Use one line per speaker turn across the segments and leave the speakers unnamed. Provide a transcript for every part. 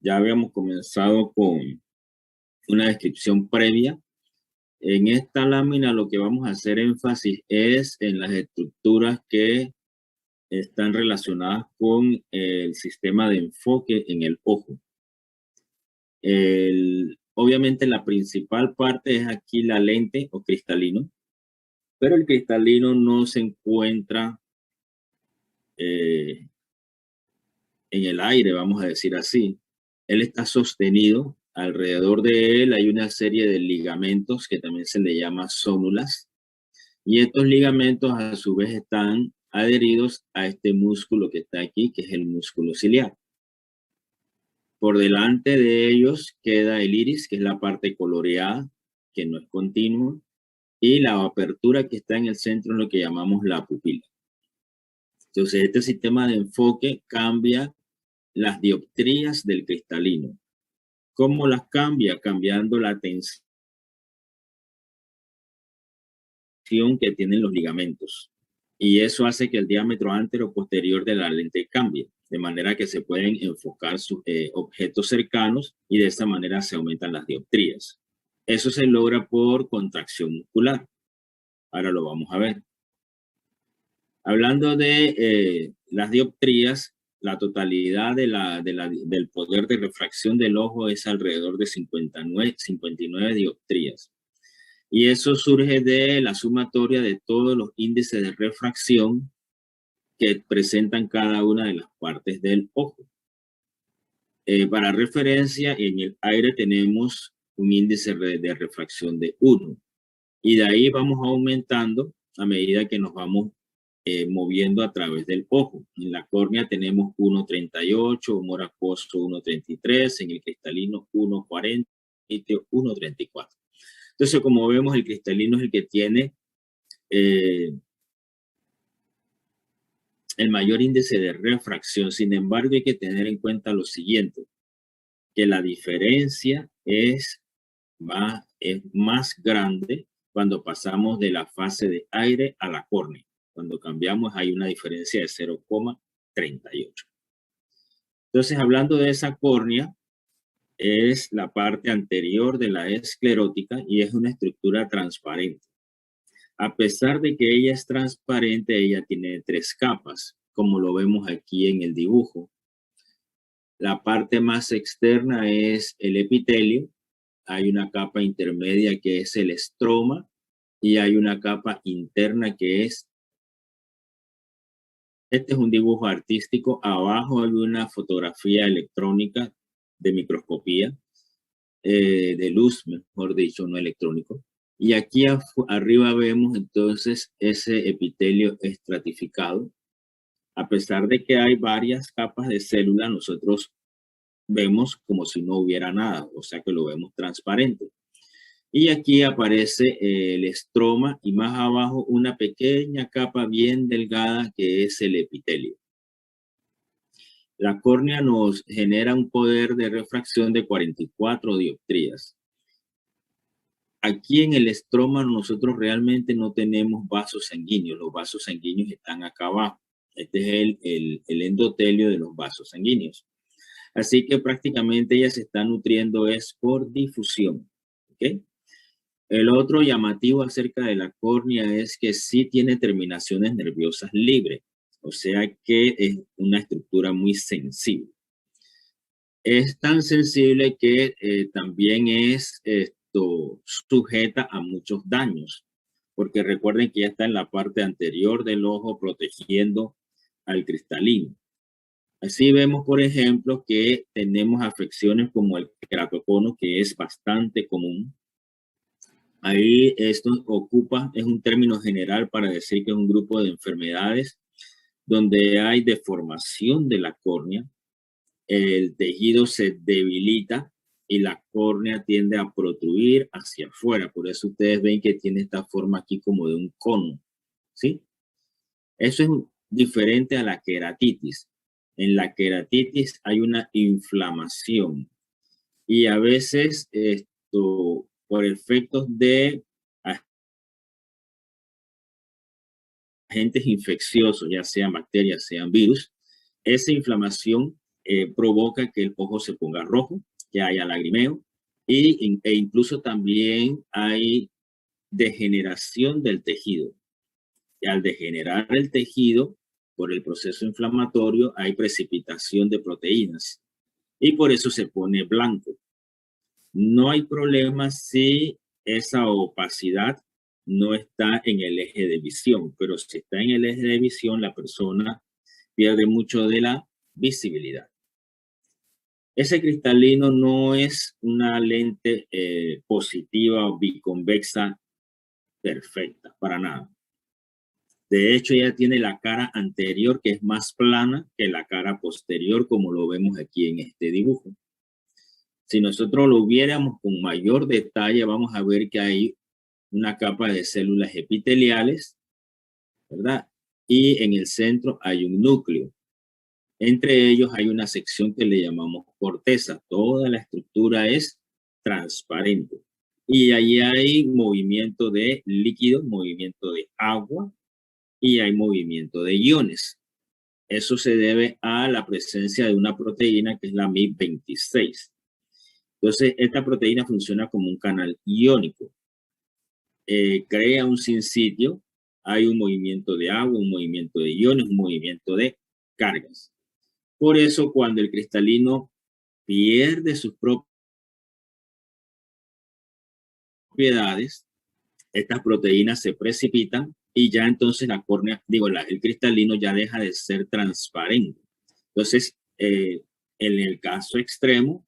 Ya habíamos comenzado con una descripción previa. En esta lámina lo que vamos a hacer énfasis es en las estructuras que están relacionadas con el sistema de enfoque en el ojo. Obviamente la principal parte es aquí la lente o cristalino, pero el cristalino no se encuentra en el aire, vamos a decir así. Él está sostenido, alrededor de él hay una serie de ligamentos que también se le llama zónulas, y estos ligamentos a su vez están adheridos a este músculo que está aquí, que es el músculo ciliar. Por delante de ellos queda el iris, que es la parte coloreada, que no es continua, y la apertura que está en el centro es lo que llamamos la pupila. Entonces, este sistema de enfoque cambia las dioptrías del cristalino. ¿Cómo las cambia? Cambiando la tensión que tienen los ligamentos. Y eso hace que el diámetro antero posterior de la lente cambie, de manera que se pueden enfocar sus objetos cercanos y de esta manera se aumentan las dioptrías. Eso se logra por contracción muscular. Ahora lo vamos a ver. Hablando de las dioptrías, la totalidad del poder de refracción del ojo es alrededor de 59 dioptrías. Y eso surge de la sumatoria de todos los índices de refracción que presentan cada una de las partes del ojo. Para referencia, en el aire tenemos un índice de refracción de 1. Y de ahí vamos aumentando a medida que nos vamos moviendo a través del ojo. En la córnea tenemos 1.38, humor acuoso 1.33, en el cristalino 1.40 y 1.34. Entonces, como vemos, el cristalino es el que tiene el mayor índice de refracción. Sin embargo, hay que tener en cuenta lo siguiente, que la diferencia es más grande cuando pasamos de la fase de aire a la córnea. Cuando cambiamos hay una diferencia de 0,38. Entonces, hablando de esa córnea, es la parte anterior de la esclerótica y es una estructura transparente. A pesar de que ella es transparente, ella tiene 3 capas, como lo vemos aquí en el dibujo. La parte más externa es el epitelio, hay una capa intermedia que es el estroma y hay una capa interna que es, este es un dibujo artístico, abajo hay una fotografía electrónica de microscopía, de luz, mejor dicho, no electrónico. Y aquí arriba vemos entonces ese epitelio estratificado. A pesar de que hay varias capas de célula, nosotros vemos como si no hubiera nada, o sea que lo vemos transparente. Y aquí aparece el estroma y más abajo una pequeña capa bien delgada que es el epitelio. La córnea nos genera un poder de refracción de 44 dioptrías. Aquí en el estroma nosotros realmente no tenemos vasos sanguíneos, los vasos sanguíneos están acá abajo. Este es el endotelio de los vasos sanguíneos. Así que prácticamente ella se está nutriendo es por difusión. ¿Okay? El otro llamativo acerca de la córnea es que sí tiene terminaciones nerviosas libres, o sea que es una estructura muy sensible. Es tan sensible que también es sujeta a muchos daños, porque recuerden que ya está en la parte anterior del ojo protegiendo al cristalino. Así vemos, por ejemplo, que tenemos afecciones como el queratocono, que es bastante común. Ahí esto es un término general para decir que es un grupo de enfermedades donde hay deformación de la córnea, el tejido se debilita y la córnea tiende a protruir hacia afuera. Por eso ustedes ven que tiene esta forma aquí como de un cono, ¿sí? Eso es diferente a la queratitis. En la queratitis hay una inflamación y a veces por efectos de agentes infecciosos, ya sean bacterias, sean virus, esa inflamación provoca que el ojo se ponga rojo, que haya lagrimeo e incluso también hay degeneración del tejido. Y al degenerar el tejido por el proceso inflamatorio hay precipitación de proteínas y por eso se pone blanco. No hay problema si esa opacidad no está en el eje de visión, pero si está en el eje de visión, la persona pierde mucho de la visibilidad. Ese cristalino no es una lente positiva o biconvexa perfecta, para nada. De hecho, ella tiene la cara anterior que es más plana que la cara posterior, como lo vemos aquí en este dibujo. Si nosotros lo viéramos con mayor detalle, vamos a ver que hay una capa de células epiteliales, ¿verdad? Y en el centro hay un núcleo. Entre ellos hay una sección que le llamamos corteza. Toda la estructura es transparente. Y allí hay movimiento de líquido, movimiento de agua y hay movimiento de iones. Eso se debe a la presencia de una proteína que es la MIP26. Entonces, esta proteína funciona como un canal iónico. Crea un sinsitio, hay un movimiento de agua, un movimiento de iones, un movimiento de cargas. Por eso, cuando el cristalino pierde sus propiedades, estas proteínas se precipitan y ya entonces la córnea, el cristalino ya deja de ser transparente. Entonces, en el caso extremo,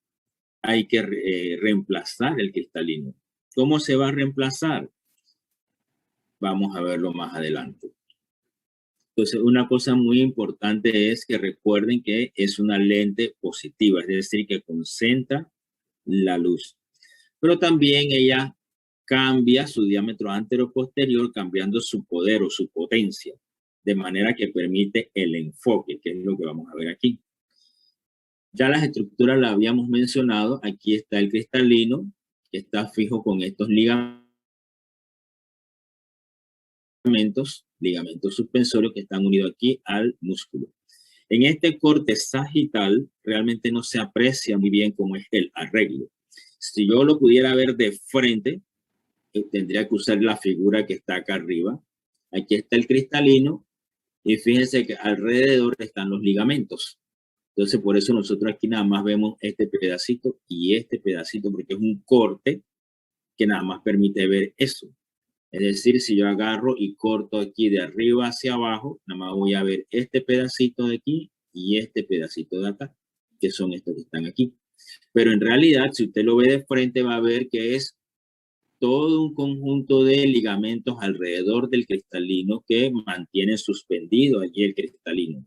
hay que reemplazar el cristalino. ¿Cómo se va a reemplazar? Vamos a verlo más adelante. Entonces, una cosa muy importante es que recuerden que es una lente positiva, es decir, que concentra la luz. Pero también ella cambia su diámetro antero-posterior, cambiando su poder o su potencia, de manera que permite el enfoque, que es lo que vamos a ver aquí. Ya las estructuras las habíamos mencionado. Aquí está el cristalino, que está fijo con estos ligamentos suspensorios que están unidos aquí al músculo. En este corte sagital realmente no se aprecia muy bien cómo es el arreglo. Si yo lo pudiera ver de frente, tendría que usar la figura que está acá arriba. Aquí está el cristalino y fíjense que alrededor están los ligamentos. Entonces, por eso nosotros aquí nada más vemos este pedacito y este pedacito, porque es un corte que nada más permite ver eso. Es decir, si yo agarro y corto aquí de arriba hacia abajo, nada más voy a ver este pedacito de aquí y este pedacito de acá, que son estos que están aquí. Pero en realidad, si usted lo ve de frente, va a ver que es todo un conjunto de ligamentos alrededor del cristalino que mantienen suspendido allí el cristalino.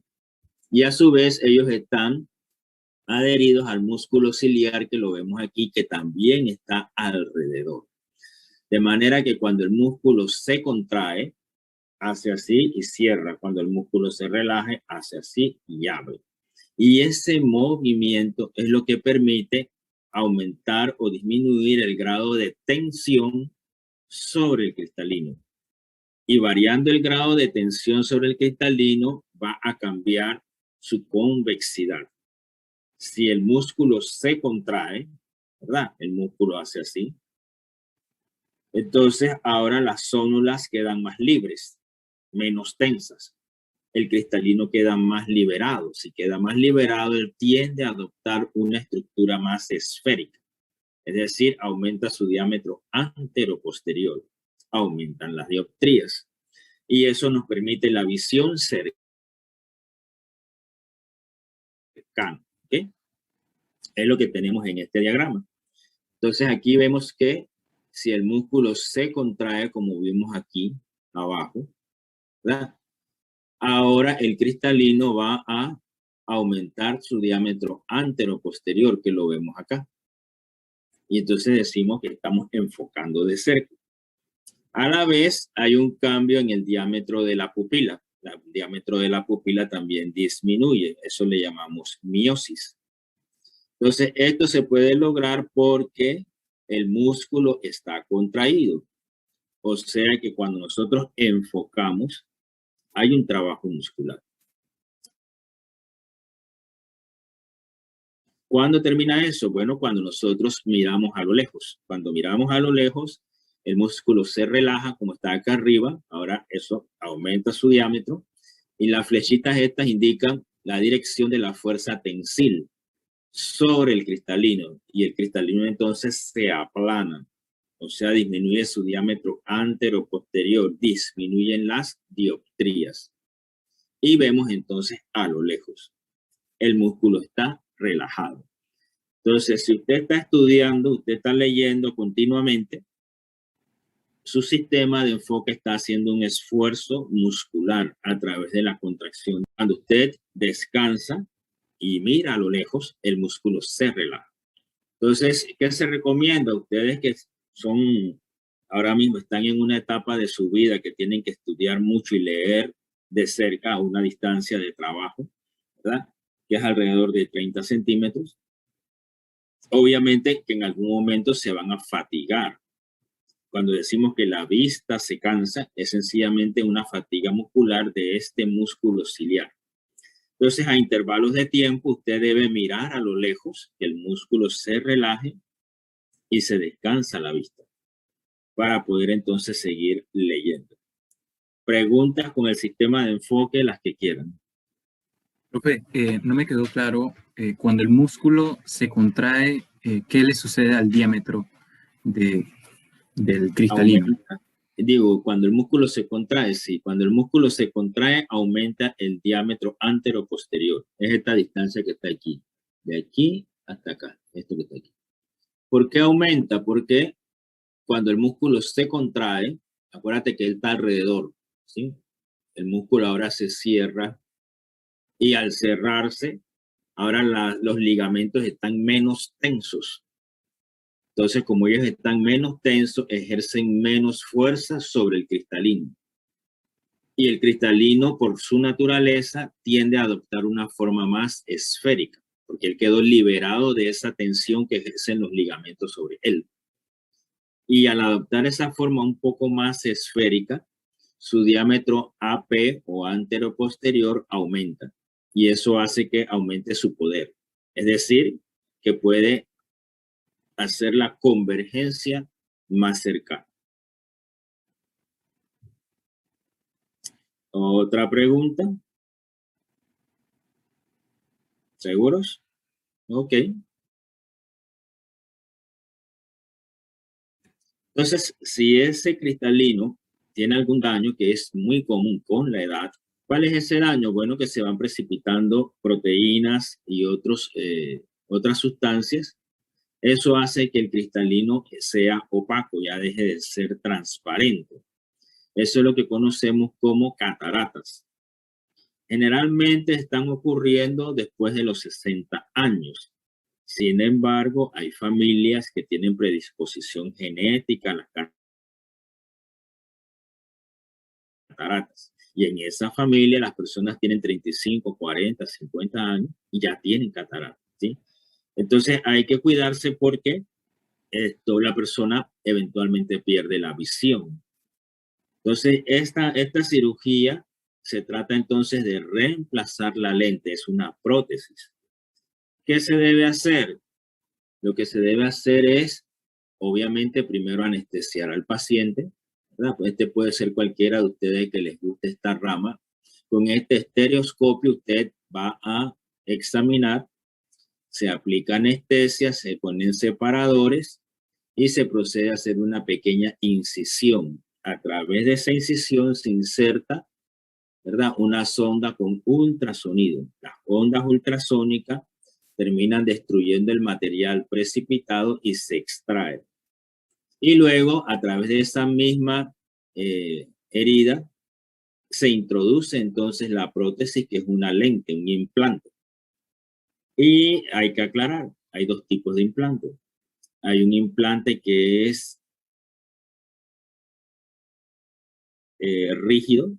Y a su vez, ellos están adheridos al músculo ciliar que lo vemos aquí, que también está alrededor. De manera que cuando el músculo se contrae, hace así y cierra. Cuando el músculo se relaje, hace así y abre. Y ese movimiento es lo que permite aumentar o disminuir el grado de tensión sobre el cristalino. Y variando el grado de tensión sobre el cristalino, va a cambiar su convexidad. Si el músculo se contrae, ¿verdad? El músculo hace así. Entonces, ahora las zónulas quedan más libres, menos tensas. El cristalino queda más liberado. Si queda más liberado, él tiende a adoptar una estructura más esférica. Es decir, aumenta su diámetro antero-posterior. Aumentan las dioptrías. Y eso nos permite la visión cercana. ¿Okay? Es lo que tenemos en este diagrama. Entonces, aquí vemos que si el músculo se contrae, como vimos aquí abajo, ¿verdad? Ahora el cristalino va a aumentar su diámetro antero-posterior, que lo vemos acá. Y entonces decimos que estamos enfocando de cerca. A la vez hay un cambio en el diámetro de la pupila. El diámetro de la pupila también disminuye. Eso le llamamos miosis. Entonces, esto se puede lograr porque el músculo está contraído. O sea que cuando nosotros enfocamos, hay un trabajo muscular. ¿Cuándo termina eso? Bueno, cuando nosotros miramos a lo lejos. Cuando miramos a lo lejos, el músculo se relaja como está acá arriba. Ahora eso aumenta su diámetro. Y las flechitas estas indican la dirección de la fuerza tensil sobre el cristalino. Y el cristalino entonces se aplana. O sea, disminuye su diámetro antero-posterior. Disminuyen las dioptrías. Y vemos entonces a lo lejos. El músculo está relajado. Entonces, si usted está estudiando, usted está leyendo continuamente, su sistema de enfoque está haciendo un esfuerzo muscular a través de la contracción. Cuando usted descansa y mira a lo lejos, el músculo se relaja. Entonces, ¿qué se recomienda a ustedes que son, ahora mismo están en una etapa de su vida que tienen que estudiar mucho y leer de cerca a una distancia de trabajo, ¿verdad? Que es alrededor de 30 centímetros? Obviamente que en algún momento se van a fatigar. Cuando decimos que la vista se cansa, es sencillamente una fatiga muscular de este músculo ciliar. Entonces, a intervalos de tiempo, usted debe mirar a lo lejos, que el músculo se relaje y se descansa la vista para poder entonces seguir leyendo. Preguntas con el sistema de enfoque, las que quieran.
Profe, no me quedó claro, cuando el músculo se contrae, ¿qué le sucede al diámetro del cristalino?
Aumenta. Digo, cuando el músculo se contrae, sí, cuando el músculo se contrae, aumenta el diámetro antero-posterior. Es esta distancia que está aquí, de aquí hasta acá, esto que está aquí. ¿Por qué aumenta? Porque cuando el músculo se contrae, acuérdate que él está alrededor, ¿sí? El músculo ahora se cierra y al cerrarse, ahora los ligamentos están menos tensos. Entonces, como ellos están menos tensos, ejercen menos fuerza sobre el cristalino. Y el cristalino, por su naturaleza, tiende a adoptar una forma más esférica, porque él quedó liberado de esa tensión que ejercen los ligamentos sobre él. Y al adoptar esa forma un poco más esférica, su diámetro AP o anteroposterior aumenta. Y eso hace que aumente su poder. Es decir, que puede hacer la convergencia más cercana. Otra pregunta. ¿Seguros? Ok. Entonces, si ese cristalino tiene algún daño, que es muy común con la edad, ¿cuál es ese daño? Bueno, que se van precipitando proteínas y otras sustancias. Eso hace que el cristalino sea opaco, ya deje de ser transparente. Eso es lo que conocemos como cataratas. Generalmente están ocurriendo después de los 60 años. Sin embargo, hay familias que tienen predisposición genética a las cataratas. Y en esa familia las personas tienen 35, 40, 50 años y ya tienen cataratas, ¿sí? Entonces hay que cuidarse porque la persona eventualmente pierde la visión. Entonces, esta cirugía se trata entonces de reemplazar la lente, es una prótesis. ¿Qué se debe hacer? Lo que se debe hacer es, obviamente, primero anestesiar al paciente, ¿verdad? Pues este puede ser cualquiera de ustedes que les guste esta rama. Con este estereoscopio usted va a examinar, se aplica anestesia, se ponen separadores y se procede a hacer una pequeña incisión. A través de esa incisión se inserta, ¿verdad?, una sonda con ultrasonido. Las ondas ultrasónicas terminan destruyendo el material precipitado y se extrae. Y luego, a través de esa misma herida, se introduce entonces la prótesis, que es una lente, un implante. Y hay que aclarar, hay dos tipos de implantes. Hay un implante que es rígido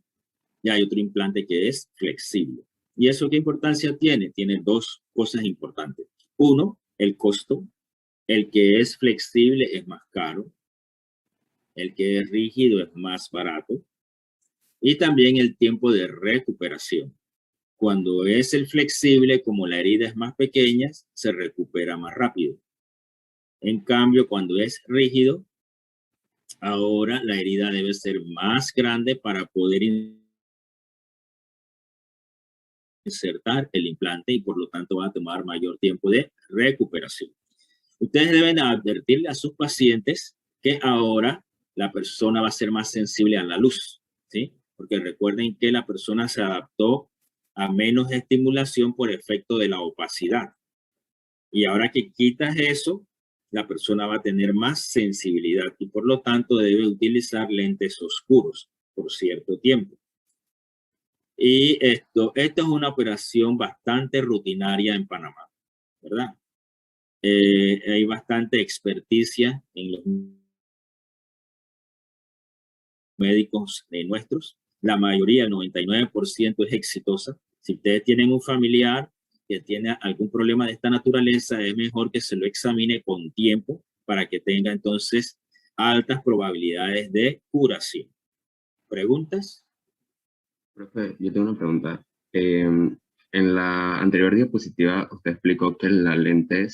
y hay otro implante que es flexible. ¿Y eso qué importancia tiene? Tiene dos cosas importantes. Uno, el costo. El que es flexible es más caro. El que es rígido es más barato. Y también el tiempo de recuperación. Cuando es el flexible, como la herida es más pequeña, se recupera más rápido. En cambio, cuando es rígido, ahora la herida debe ser más grande para poder insertar el implante y por lo tanto va a tomar mayor tiempo de recuperación. Ustedes deben advertirle a sus pacientes que ahora la persona va a ser más sensible a la luz, ¿sí? Porque recuerden que la persona se adaptó a menos estimulación por efecto de la opacidad. Y ahora que quitas eso, la persona va a tener más sensibilidad y por lo tanto debe utilizar lentes oscuros por cierto tiempo. Y esto es una operación bastante rutinaria en Panamá, ¿verdad? Hay bastante experticia en los médicos nuestros. La mayoría, el 99% es exitosa. Si ustedes tienen un familiar que tiene algún problema de esta naturaleza, es mejor que se lo examine con tiempo para que tenga entonces altas probabilidades de curación. ¿Preguntas?
Profe, yo tengo una pregunta. En la anterior diapositiva usted explicó que la lente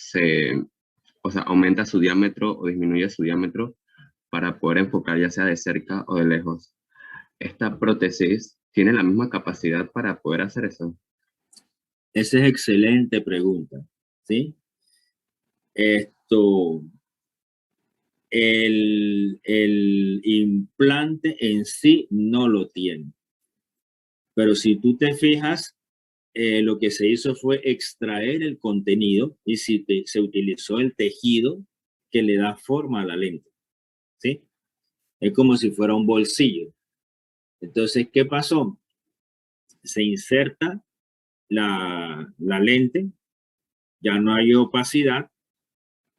o sea, aumenta su diámetro o disminuye su diámetro para poder enfocar ya sea de cerca o de lejos. ¿Esta prótesis tiene la misma capacidad para poder hacer eso?
Esa es excelente pregunta, ¿sí? El implante en sí no lo tiene. Pero si tú te fijas, lo que se hizo fue extraer el contenido y se utilizó el tejido que le da forma a la lente, ¿sí? Es como si fuera un bolsillo. Entonces, ¿qué pasó? Se inserta la lente, ya no hay opacidad,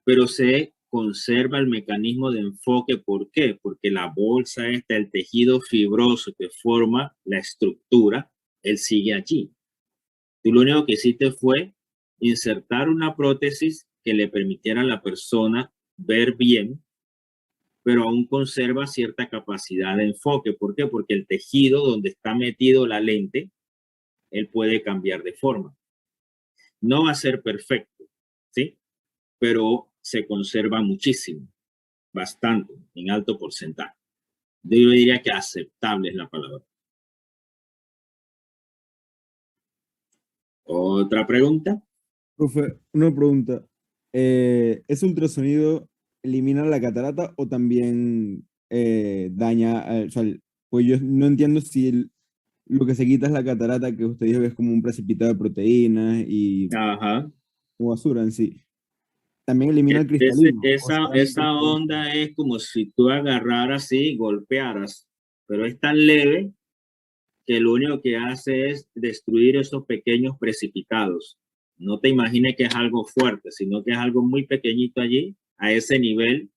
pero se conserva el mecanismo de enfoque. ¿Por qué? Porque la bolsa esta, el tejido fibroso que forma la estructura, él sigue allí. Tú lo único que hiciste fue insertar una prótesis que le permitiera a la persona ver bien, pero aún conserva cierta capacidad de enfoque. ¿Por qué? Porque el tejido donde está metido la lente, él puede cambiar de forma. No va a ser perfecto, ¿sí? Pero se conserva muchísimo, bastante, en alto porcentaje. Yo diría que aceptable es la palabra. ¿Otra pregunta?
Profe, una pregunta. ¿Ese ultrasonido elimina la catarata o también daña? O sea, pues yo no entiendo si lo que se quita es la catarata, que usted dijo que es como un precipitado de proteínas y
Ajá.
como basura en sí. También elimina el cristalino.
Esa onda es como si tú agarraras y golpearas, pero es tan leve que lo único que hace es destruir esos pequeños precipitados. No te imagines que es algo fuerte, sino que es algo muy pequeñito allí, a ese nivel,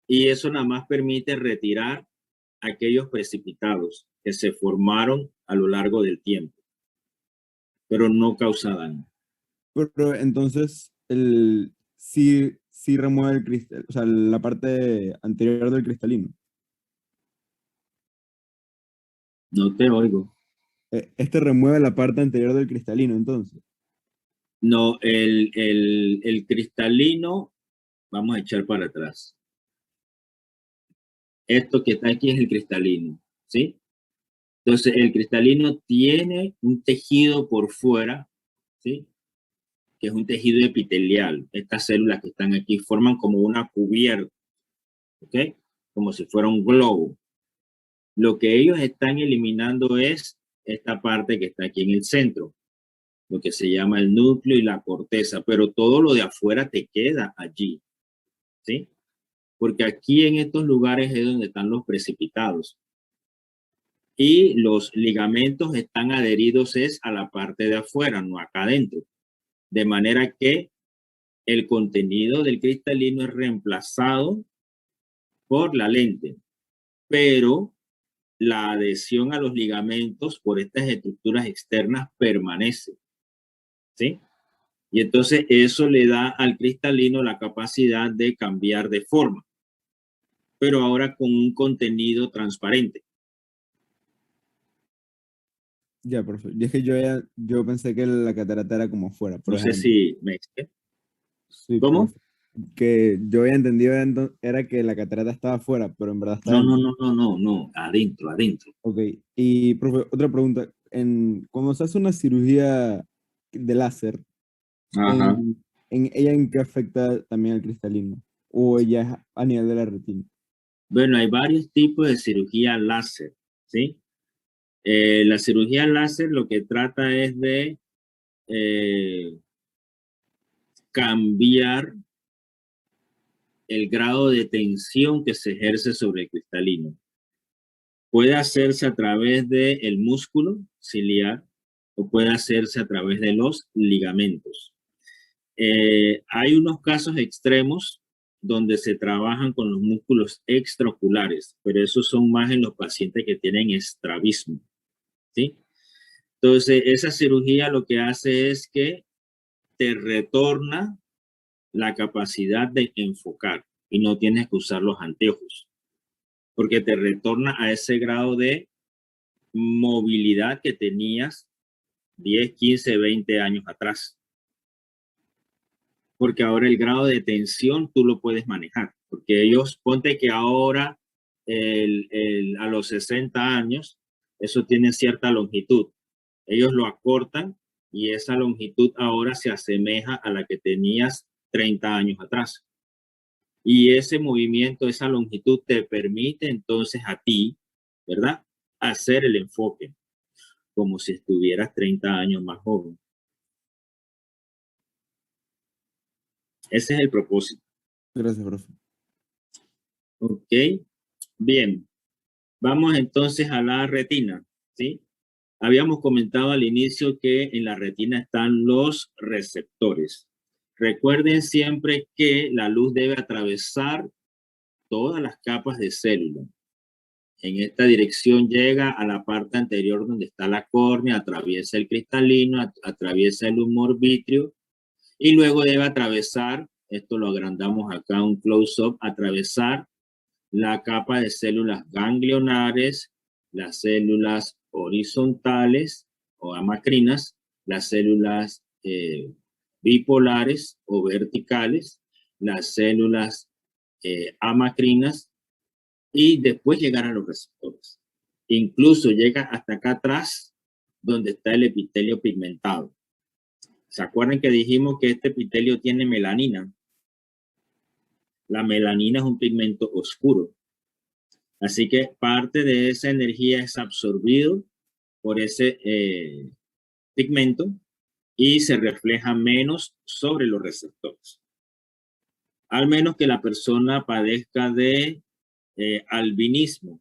y eso nada más permite retirar aquellos precipitados que se formaron a lo largo del tiempo, pero no causa daño.
Pero entonces, sí remueve el cristal, o sea, la parte anterior del cristalino.
No te oigo.
Este remueve la parte anterior del cristalino, entonces.
No, el cristalino, vamos a echar para atrás. Esto que está aquí es el cristalino, ¿sí? Entonces, el cristalino tiene un tejido por fuera, ¿sí? Que es un tejido epitelial. Estas células que están aquí forman como una cubierta, ¿ok? Como si fuera un globo. Lo que ellos están eliminando es esta parte que está aquí en el centro, lo que se llama el núcleo y la corteza, pero todo lo de afuera te queda allí, ¿sí? Porque aquí en estos lugares es donde están los precipitados. Y los ligamentos están adheridos es a la parte de afuera, no acá adentro. De manera que el contenido del cristalino es reemplazado por la lente, pero la adhesión a los ligamentos por estas estructuras externas permanece, ¿sí? Y entonces eso le da al cristalino la capacidad de cambiar de forma, pero ahora con un contenido transparente.
Ya, profe. Y es que yo pensé que la catarata era como fuera, por
No sé
ejemplo.
si me...
Sí,
¿Cómo?
profe. Que yo había entendido era que la catarata estaba afuera, pero en verdad está
No, no,
dentro.
no, no, no, no, adentro, adentro.
Ok. Y, profe, otra pregunta. Cuando se hace una cirugía de láser,
Ajá.
¿ella en qué afecta también al cristalino? ¿O ella es a nivel de la retina?
Bueno, hay varios tipos de cirugía láser, ¿sí? La cirugía láser lo que trata es de eh, cambiar el grado de tensión que se ejerce sobre el cristalino. Puede hacerse a través del músculo ciliar o puede hacerse a través de los ligamentos. Hay unos casos extremos donde se trabajan con los músculos extraoculares, pero esos son más en los pacientes que tienen estrabismo, ¿sí? Entonces, esa cirugía lo que hace es que te retorna la capacidad de enfocar y no tienes que usar los anteojos, porque te retorna a ese grado de movilidad que tenías 10, 15, 20 años atrás. Porque ahora el grado de tensión tú lo puedes manejar, porque ellos, ponte que ahora a los 60 años, eso tiene cierta longitud. Ellos lo acortan y esa longitud ahora se asemeja a la que tenías 30 años atrás. Y ese movimiento, esa longitud te permite entonces a ti, ¿verdad? Hacer el enfoque como si estuvieras 30 años más joven. Ese es el propósito.
Gracias, profe.
Ok, bien. Vamos entonces a la retina, ¿sí? Habíamos comentado al inicio que en la retina están los receptores. Recuerden siempre que la luz debe atravesar todas las capas de célula. En esta dirección llega a la parte anterior donde está la córnea, atraviesa el cristalino, atraviesa el humor vítreo y luego debe atravesar, esto lo agrandamos acá, un close-up, atravesar la capa de células ganglionares, las células horizontales o amacrinas, las células bipolares o verticales, las células amacrinas y después llegar a los receptores. Incluso llega hasta acá atrás donde está el epitelio pigmentado. ¿Se acuerdan que dijimos que este epitelio tiene melanina? La melanina es un pigmento oscuro. Así que parte de esa energía es absorbido por ese pigmento y se refleja menos sobre los receptores. Al menos que la persona padezca de albinismo.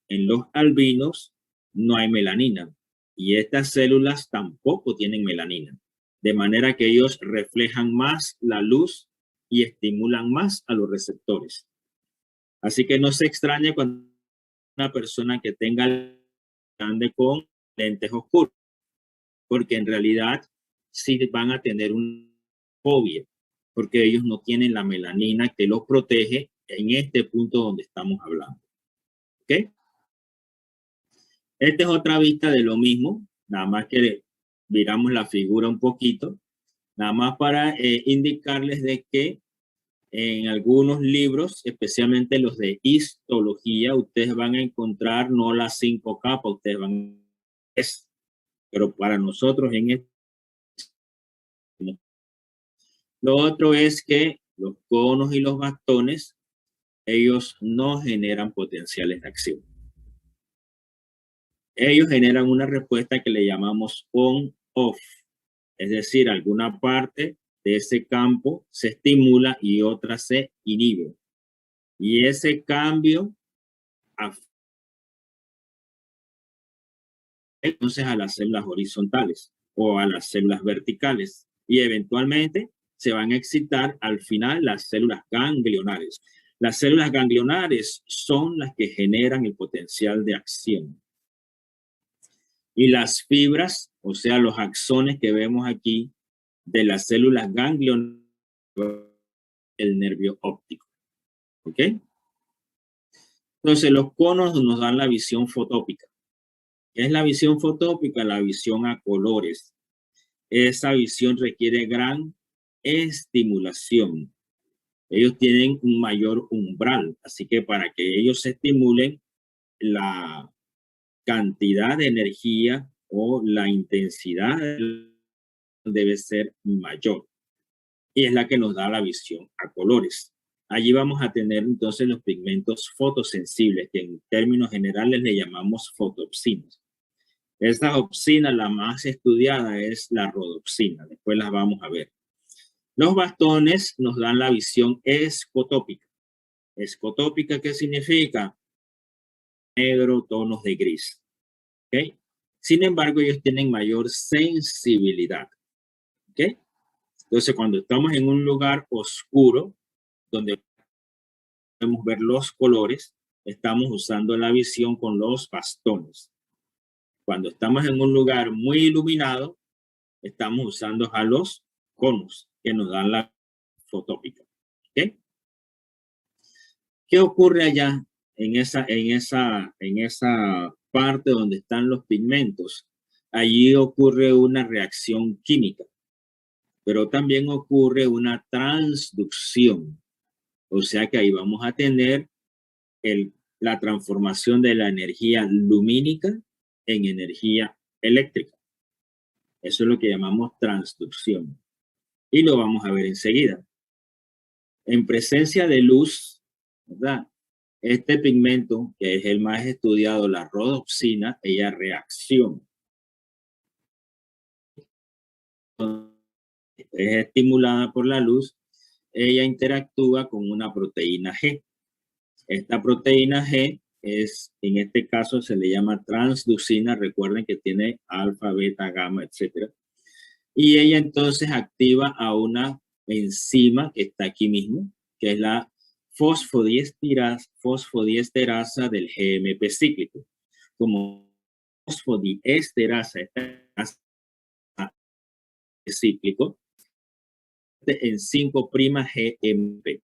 En los albinos no hay melanina y estas células tampoco tienen melanina, de manera que ellos reflejan más la luz y estimulan más a los receptores. Así que no se extrañe cuando una persona que tenga ande con lentes oscuros, porque en realidad sí van a tener una fobia, porque ellos no tienen la melanina que los protege en este punto donde estamos hablando. ¿Ok? Esta es otra vista de lo mismo, nada más que viramos la figura un poquito, nada más para indicarles de que en algunos libros, especialmente los de histología, ustedes van a encontrar no las 5 capas, ustedes van a... Pero para nosotros en este... Lo otro es que los conos y los bastones, ellos no generan potenciales de acción. Ellos generan una respuesta que le llamamos on-off, es decir, alguna parte de ese campo se estimula y otra se inhibe. Y ese cambio afecta entonces a las células horizontales o a las células verticales y eventualmente se van a excitar al final las células ganglionares. Las células ganglionares son las que generan el potencial de acción. Y las fibras, o sea, los axones que vemos aquí de las células ganglionares, el nervio óptico. ¿Ok? Entonces, los conos nos dan la visión fotópica. ¿Qué es la visión fotópica? La visión a colores. Esa visión requiere gran estimulación. Ellos tienen un mayor umbral, así que para que ellos se estimulen, la cantidad de energía o la intensidad debe ser mayor. Y es la que nos da la visión a colores. Allí vamos a tener entonces los pigmentos fotosensibles, que en términos generales le llamamos fotoopsinas. Esta opsina, la más estudiada, es la rodopsina. Después las vamos a ver. Los bastones nos dan la visión escotópica. Escotópica, ¿qué significa? Negro, tonos de gris. ¿Okay? Sin embargo, ellos tienen mayor sensibilidad. ¿Okay? Entonces, cuando estamos en un lugar oscuro, donde podemos ver los colores, estamos usando la visión con los bastones. Cuando estamos en un lugar muy iluminado, estamos usando a los conos que nos dan la fotópica. ¿Okay? ¿Qué ocurre allá en esa parte donde están los pigmentos? Allí ocurre una reacción química, pero también ocurre una transducción. O sea que ahí vamos a tener la transformación de la energía lumínica en energía eléctrica. Eso es lo que llamamos transducción. Y lo vamos a ver enseguida. En presencia de luz, ¿verdad? Este pigmento, que es el más estudiado, la rodopsina, ella reacciona. Es estimulada por la luz, ella interactúa con una proteína G. Esta proteína G es, en este caso se le llama transducina, recuerden que tiene alfa, beta, gamma, etc. Y ella entonces activa a una enzima que está aquí mismo, que es la fosfodiesterasa del GMP cíclico. Como fosfodiesterasa cíclico en 5' GMP.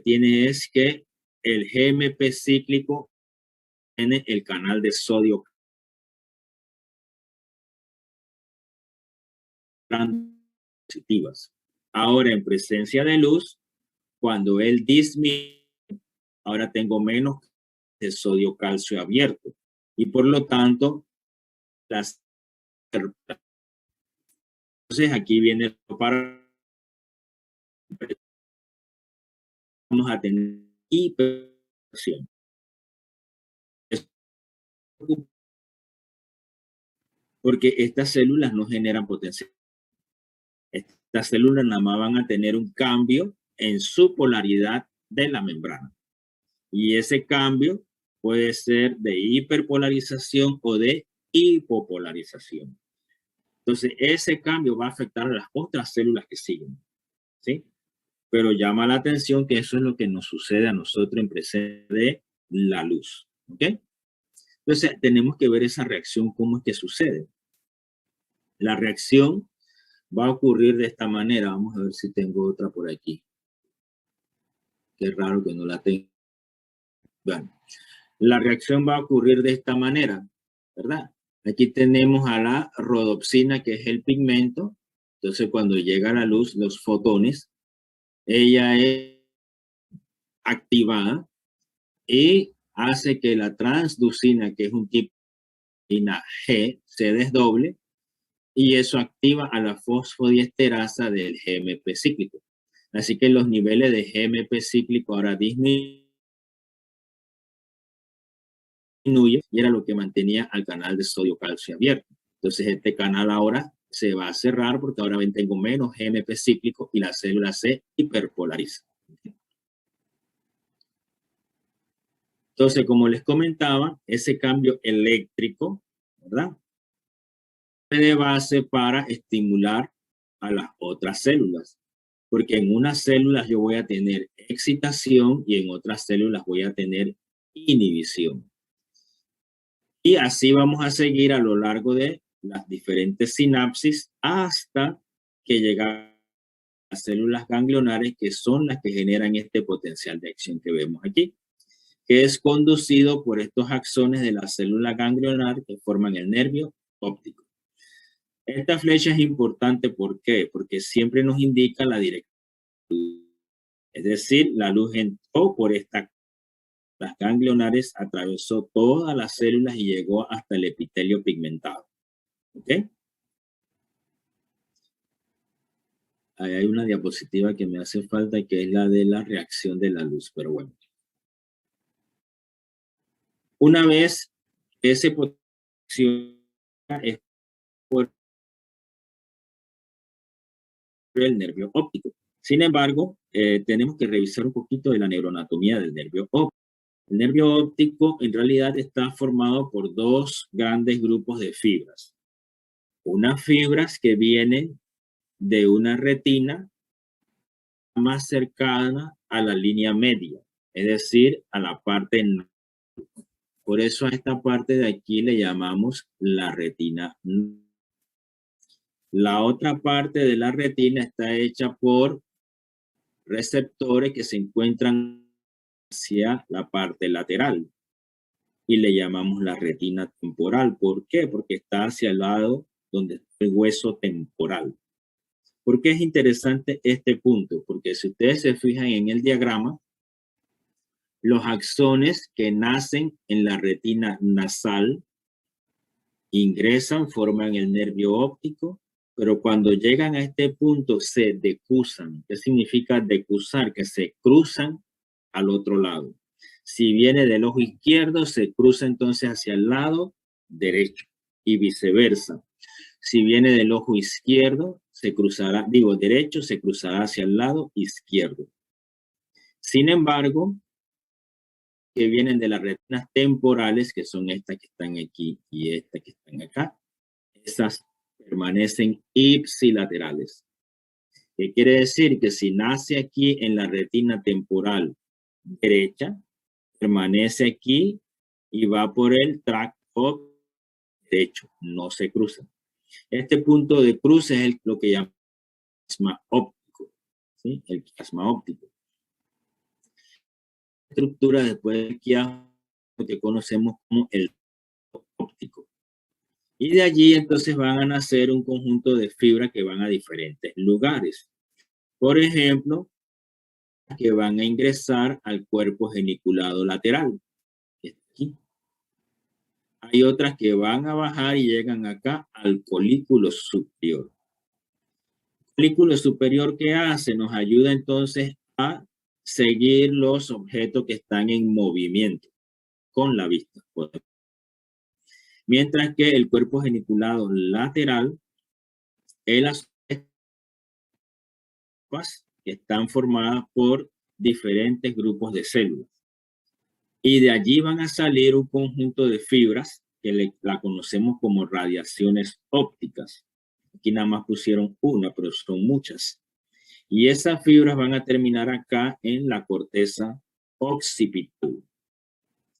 Tiene es que el GMP cíclico tiene el canal de sodio positivas. Ahora, en presencia de luz, cuando él disminuye, ahora tengo menos de sodio calcio abierto y por lo tanto entonces aquí viene para vamos a tener hipertensión. Porque estas células no generan potencial. Estas células nada más van a tener un cambio en su polaridad de la membrana. Y ese cambio puede ser de hiperpolarización o de hipopolarización. Entonces, ese cambio va a afectar a las otras células que siguen, ¿sí? Pero llama la atención que eso es lo que nos sucede a nosotros en presencia de la luz, ¿ok? Entonces, tenemos que ver esa reacción, cómo es que sucede. La reacción va a ocurrir de esta manera. Vamos a ver si tengo otra por aquí. Qué raro que no la tengo. Bueno, la reacción va a ocurrir de esta manera, ¿verdad? Aquí tenemos a la rodopsina, que es el pigmento. Entonces, cuando llega la luz, los fotones, ella es activada y hace que la transducina, que es un tipo de proteína G, se desdoble y eso activa a la fosfodiesterasa del GMP cíclico. Así que los niveles de GMP cíclico ahora disminuyen y era lo que mantenía al canal de sodio calcio abierto. Entonces este canal ahora se va a cerrar porque ahora tengo menos GMP cíclico y la célula se hiperpolariza. Entonces, como les comentaba, ese cambio eléctrico, ¿verdad? De base para estimular a las otras células. Porque en unas células yo voy a tener excitación y en otras células voy a tener inhibición. Y así vamos a seguir a lo largo de las diferentes sinapsis hasta que llegamos a las células ganglionares, que son las que generan este potencial de acción que vemos aquí. que es conducido por estos axones de la célula ganglionar que forman el nervio óptico. Esta flecha es importante, ¿por qué? Porque siempre nos indica la dirección. Es decir, la luz entró por las ganglionares, atravesó todas las células y llegó hasta el epitelio pigmentado. ¿Ok? Ahí hay una diapositiva que me hace falta, que es la de la reacción de la luz, pero bueno. Una vez ese potencial es por el nervio óptico. Sin embargo, tenemos que revisar un poquito de la neuroanatomía del nervio óptico. El nervio óptico en realidad está formado por dos grandes grupos de fibras. Unas fibras que vienen de una retina más cercana a la línea media, es decir, a la parte. Por eso a esta parte de aquí le llamamos la retina. La otra parte de la retina está hecha por receptores que se encuentran hacia la parte lateral y le llamamos la retina temporal. ¿Por qué? Porque está hacia el lado donde está el hueso temporal. ¿Por qué es interesante este punto? Porque si ustedes se fijan en el diagrama, los axones que nacen en la retina nasal ingresan, forman el nervio óptico, pero cuando llegan a este punto se decusan. ¿Qué significa decusar? Que se cruzan al otro lado. Si viene del ojo izquierdo, se cruza entonces hacia el lado derecho y viceversa. Si viene del ojo izquierdo, se cruzará, derecho, se cruzará hacia el lado izquierdo. Sin embargo, que vienen de las retinas temporales, que son estas que están aquí y estas que están acá, esas permanecen ipsilaterales. ¿Qué quiere decir? Que si nace aquí en la retina temporal derecha, permanece aquí y va por el tracto derecho, no se cruza. Este punto de cruce es lo que llamamos quiasma óptico, ¿sí? El quiasma óptico. Estructura después del quiasma que conocemos como el óptico. Y de allí entonces van a nacer un conjunto de fibras que van a diferentes lugares. Por ejemplo, que van a ingresar al cuerpo geniculado lateral. Aquí. Hay otras que van a bajar y llegan acá al colículo superior. El colículo superior, ¿qué hace? Nos ayuda entonces a seguir los objetos que están en movimiento con la vista. Mientras que el cuerpo geniculado lateral, las que están formadas por diferentes grupos de células. Y de allí van a salir un conjunto de fibras que la conocemos como radiaciones ópticas. Aquí nada más pusieron una, pero son muchas. Y esas fibras van a terminar acá en la corteza occipital,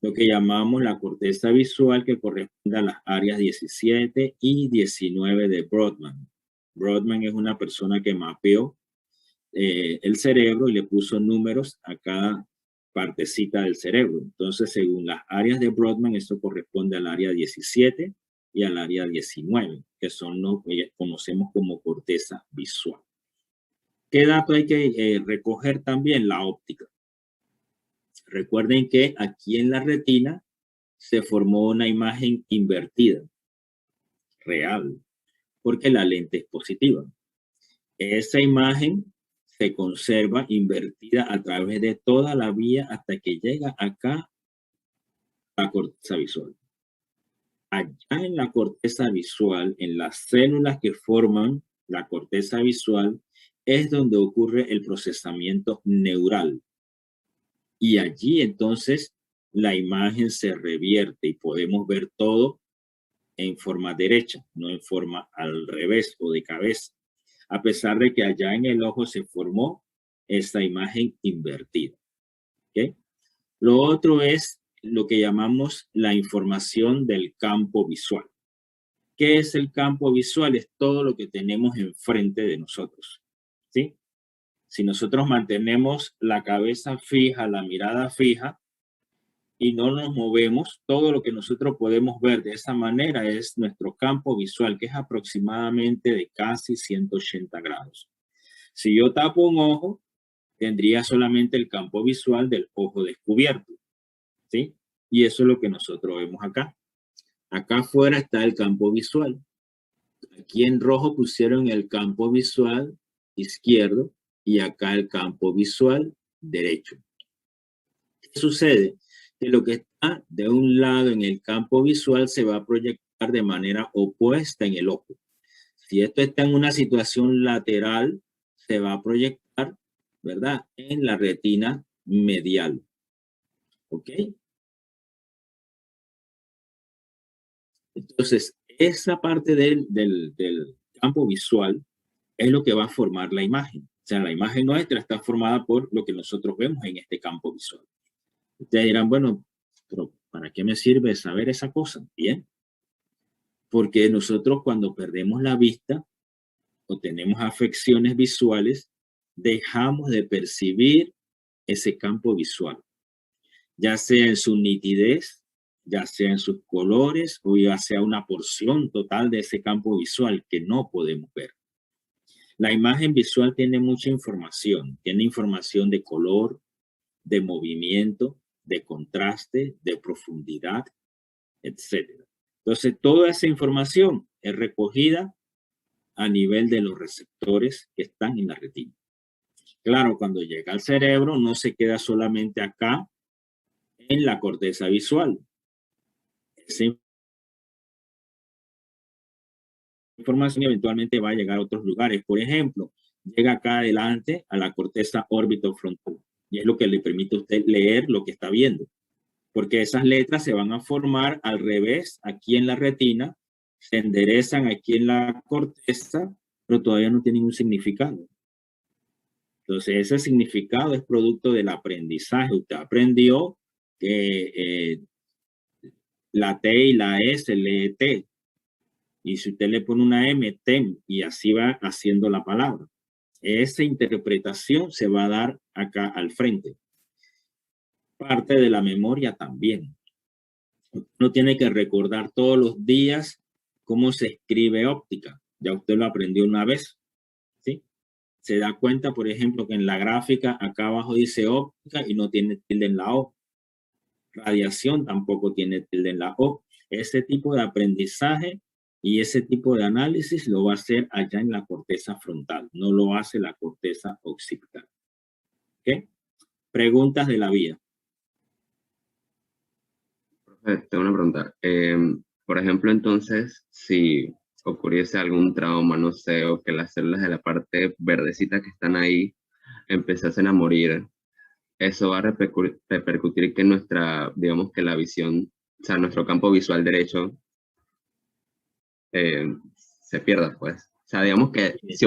lo que llamamos la corteza visual, que corresponde a las áreas 17 y 19 de Brodmann. Brodmann es una persona que mapeó el cerebro y le puso números a cada partecita del cerebro. Entonces, según las áreas de Brodmann, esto corresponde al área 17 y al área 19, que son lo que conocemos como corteza visual. ¿Qué dato hay que recoger también? La óptica. Recuerden que aquí en la retina se formó una imagen invertida, real, porque la lente es positiva. Esa imagen se conserva invertida a través de toda la vía hasta que llega acá a la corteza visual. Allá en la corteza visual, en las células que forman la corteza visual, es donde ocurre el procesamiento neural. Y allí entonces la imagen se revierte y podemos ver todo en forma derecha, no en forma al revés o de cabeza, a pesar de que allá en el ojo se formó esta imagen invertida. ¿Okay? Lo otro es lo que llamamos la información del campo visual. ¿Qué es el campo visual? Es todo lo que tenemos enfrente de nosotros, ¿sí? Si nosotros mantenemos la cabeza fija, la mirada fija, y no nos movemos, todo lo que nosotros podemos ver de esa manera es nuestro campo visual, que es aproximadamente de casi 180 grados. Si yo tapo un ojo, tendría solamente el campo visual del ojo descubierto, ¿sí? Y eso es lo que nosotros vemos acá. Acá afuera está el campo visual. Aquí en rojo pusieron el campo visual izquierdo y acá el campo visual derecho. ¿Qué sucede? Que lo que está de un lado en el campo visual se va a proyectar de manera opuesta en el ojo. Si esto está en una situación lateral, se va a proyectar, ¿verdad?, en la retina medial. ¿Ok? Entonces, esa parte del campo visual es lo que va a formar la imagen. O sea, la imagen nuestra está formada por lo que nosotros vemos en este campo visual. Ustedes dirán, bueno, pero ¿para qué me sirve saber esa cosa? Bien, porque nosotros cuando perdemos la vista o tenemos afecciones visuales, dejamos de percibir ese campo visual, ya sea en su nitidez, ya sea en sus colores o ya sea una porción total de ese campo visual que no podemos ver. La imagen visual tiene mucha información, tiene información de color, de movimiento, de contraste, de profundidad, etc. Entonces, toda esa información es recogida a nivel de los receptores que están en la retina. Claro, cuando llega al cerebro no se queda solamente acá en la corteza visual. Esa información eventualmente va a llegar a otros lugares. Por ejemplo, llega acá adelante a la corteza orbitofrontal y es lo que le permite a usted leer lo que está viendo, porque esas letras se van a formar al revés aquí en la retina, se enderezan aquí en la corteza, pero todavía no tienen un significado. Entonces, ese significado es producto del aprendizaje. Usted aprendió que la T y la E se lee T. Y si usted le pone una M, TEM, y así va haciendo la palabra. Esa interpretación se va a dar acá al frente. Parte de la memoria también. Uno tiene que recordar todos los días cómo se escribe óptica. Ya usted lo aprendió una vez, ¿sí? Se da cuenta, por ejemplo, que en la gráfica acá abajo dice óptica y no tiene tilde en la O. Radiación tampoco tiene tilde en la O. Ese tipo de aprendizaje y ese tipo de análisis lo va a hacer allá en la corteza frontal, no lo hace la corteza occipital. ¿Ok? Preguntas de la vía.
Tengo una pregunta. Por ejemplo, entonces, si ocurriese algún trauma, no sé, o que las células de la parte verdecita que están ahí empezasen a morir, eso va a repercutir que nuestra, digamos que la visión, o sea, nuestro campo visual derecho se pierda, pues. O sea, digamos que si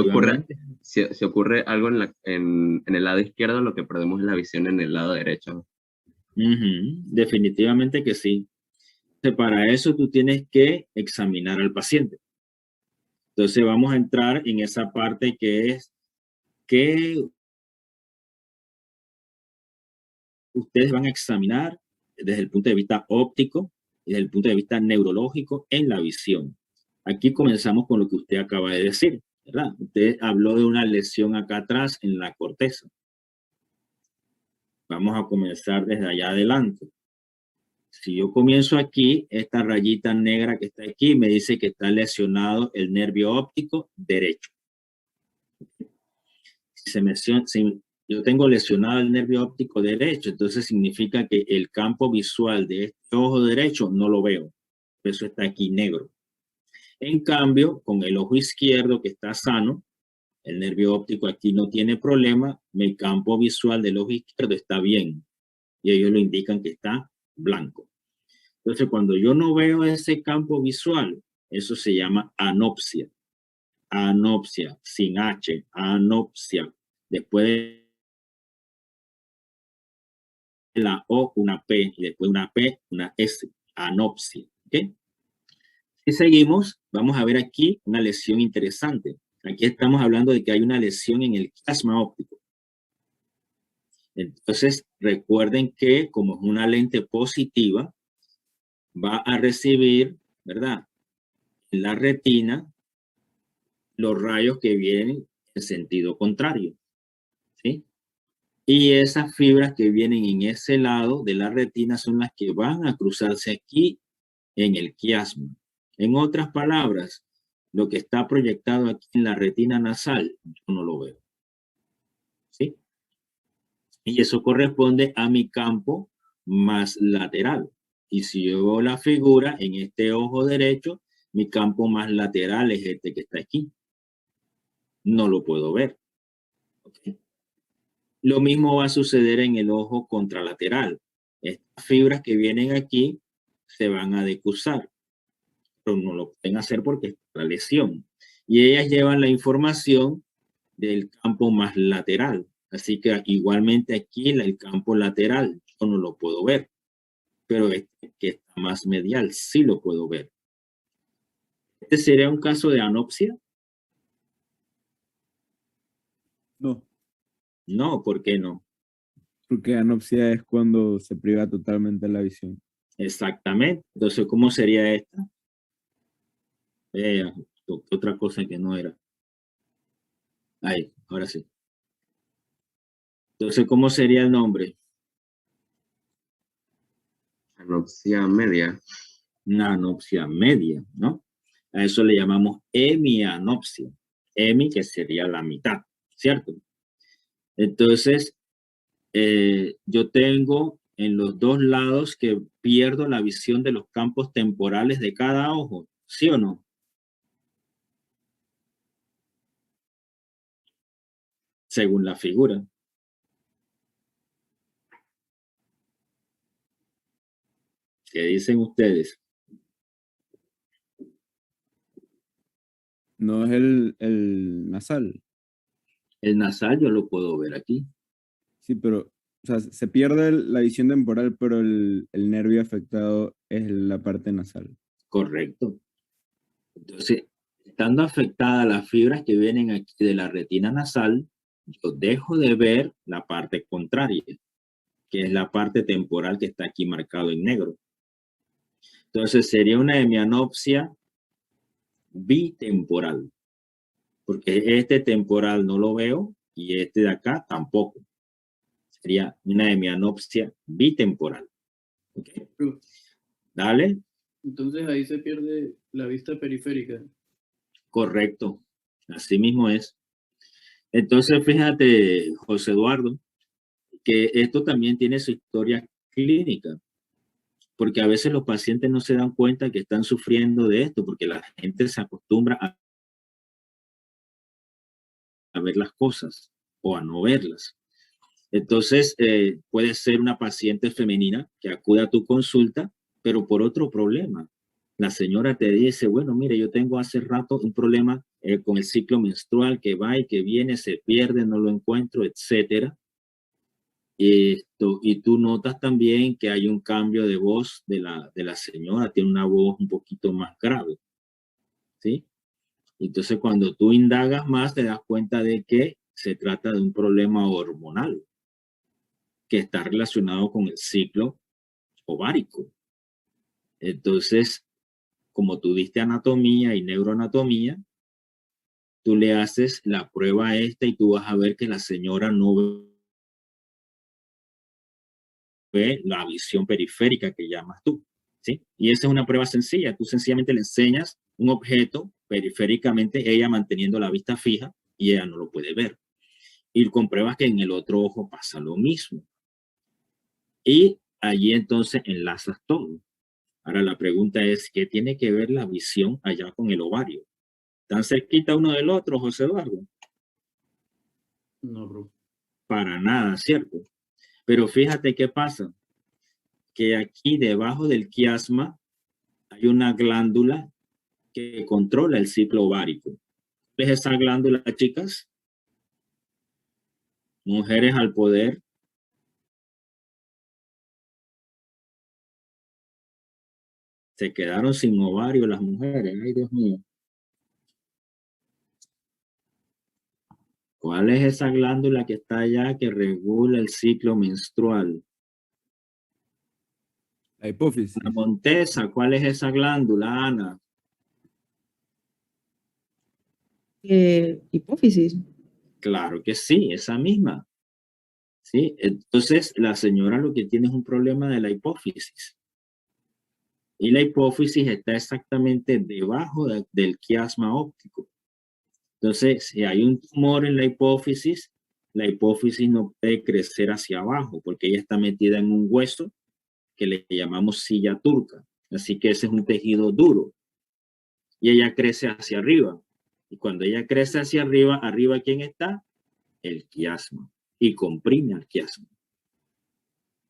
ocurre algo en el lado izquierdo, lo que perdemos es la visión en el lado derecho.
Definitivamente que sí. Para eso tú tienes que examinar al paciente. Entonces vamos a entrar en esa parte que es que ustedes van a examinar desde el punto de vista óptico y desde el punto de vista neurológico en la visión. Aquí comenzamos con lo que usted acaba de decir, ¿verdad? Usted habló de una lesión acá atrás en la corteza. Vamos a comenzar desde allá adelante. Si yo comienzo aquí, esta rayita negra que está aquí me dice que está lesionado el nervio óptico derecho. Si yo tengo lesionado el nervio óptico derecho, entonces significa que el campo visual de este ojo derecho no lo veo. Por eso está aquí negro. En cambio, con el ojo izquierdo que está sano, el nervio óptico aquí no tiene problema, el campo visual del ojo izquierdo está bien. Y ellos lo indican que está blanco. Entonces, cuando yo no veo ese campo visual, eso se llama anopsia. Anopsia, sin H, anopsia. Después de la O, una P, y después una P, una S, anopsia. ¿Ok? Si seguimos, vamos a ver aquí una lesión interesante. Aquí estamos hablando de que hay una lesión en el quiasma óptico. Entonces, Recuerden que como es una lente positiva, va a recibir, ¿verdad? En la retina los rayos que vienen en sentido contrario, ¿sí? Y esas fibras que vienen en ese lado de la retina son las que van a cruzarse aquí en el quiasma. En otras palabras, lo que está proyectado aquí en la retina nasal, yo no lo veo, ¿sí? Y eso corresponde a mi campo más lateral. Y si yo veo la figura en este ojo derecho, mi campo más lateral es este que está aquí. No lo puedo ver. ¿Okay? Lo mismo va a suceder en el ojo contralateral. Estas fibras que vienen aquí se van a decusar, pero no lo pueden hacer porque es la lesión. Y ellas llevan la información del campo más lateral. Así que igualmente aquí el campo lateral yo no lo puedo ver, pero este que está más medial sí lo puedo ver. ¿Este sería un caso de anopsia?
No,
No, ¿por qué no?
porque anopsia es cuando se priva totalmente la visión.
Exactamente. Entonces, ¿cómo sería esta? Otra cosa que no era. Ahí, ahora sí. Entonces, ¿cómo sería el nombre?
Anopsia media.
Una anopsia media, ¿no? A eso le llamamos hemianopsia. Hemi, que sería la mitad, ¿cierto? Entonces, yo tengo en los dos lados que pierdo la visión de los campos temporales de cada ojo, ¿sí o no? Según la figura. ¿Qué dicen ustedes?
No es el nasal.
El nasal yo lo puedo ver aquí.
Sí, pero, o sea, se pierde la visión temporal, pero el nervio afectado es la parte nasal.
Correcto. Entonces, estando afectadas las fibras que vienen aquí de la retina nasal, yo dejo de ver la parte contraria, que es la parte temporal que está aquí marcado en negro. Entonces, sería una hemianopsia bitemporal, porque este temporal no lo veo y este de acá tampoco. Sería una hemianopsia bitemporal. ¿Okay? Dale.
Entonces ahí se pierde la vista periférica.
Correcto. Así mismo es. Entonces, fíjate, José Eduardo, que esto también tiene su historia clínica, porque a veces los pacientes no se dan cuenta que están sufriendo de esto, porque la gente se acostumbra a ver las cosas o a no verlas. Entonces, puede ser una paciente femenina que acude a tu consulta, pero por otro problema. La señora te dice, bueno, mire, yo tengo hace rato un problema con el ciclo menstrual que va y que viene, se pierde, no lo encuentro, etcétera. Y tú notas también que hay un cambio de voz de la señora, tiene una voz un poquito más grave, ¿sí? Entonces, cuando tú indagas más, te das cuenta de que se trata de un problema hormonal que está relacionado con el ciclo ovárico. Entonces, como tú diste anatomía y neuroanatomía, tú le haces la prueba esta y tú vas a ver que la señora no ve la visión periférica que llamas tú, ¿sí? Y esa es una prueba sencilla. Tú sencillamente le enseñas un objeto periféricamente, ella manteniendo la vista fija y ella no lo puede ver. Y compruebas que en el otro ojo pasa lo mismo. Y allí entonces enlazas todo. Ahora la pregunta es, ¿qué tiene que ver la visión allá con el ovario? ¿Tan cerquita uno del otro, José Eduardo?
No, bro.
Para nada, ¿cierto? Pero fíjate qué pasa, que aquí debajo del quiasma hay una glándula que controla el ciclo ovárico. ¿Ves esa glándula, chicas? Mujeres al poder. Se quedaron sin ovario las mujeres. Ay, Dios mío. ¿Cuál es esa glándula que está allá que regula el ciclo menstrual?
La hipófisis.
La Montesa, ¿cuál es esa glándula, Ana?
Hipófisis.
Claro que sí, esa misma. ¿Sí? Entonces, la señora lo que tiene es un problema de la hipófisis. Y la hipófisis está exactamente debajo del quiasma óptico. Entonces, si hay un tumor en la hipófisis no puede crecer hacia abajo porque ella está metida en un hueso que le llamamos silla turca. Así que ese es un tejido duro. Y ella crece hacia arriba. Y cuando ella crece hacia arriba, ¿arriba quién está? El quiasma. Y comprime al quiasma.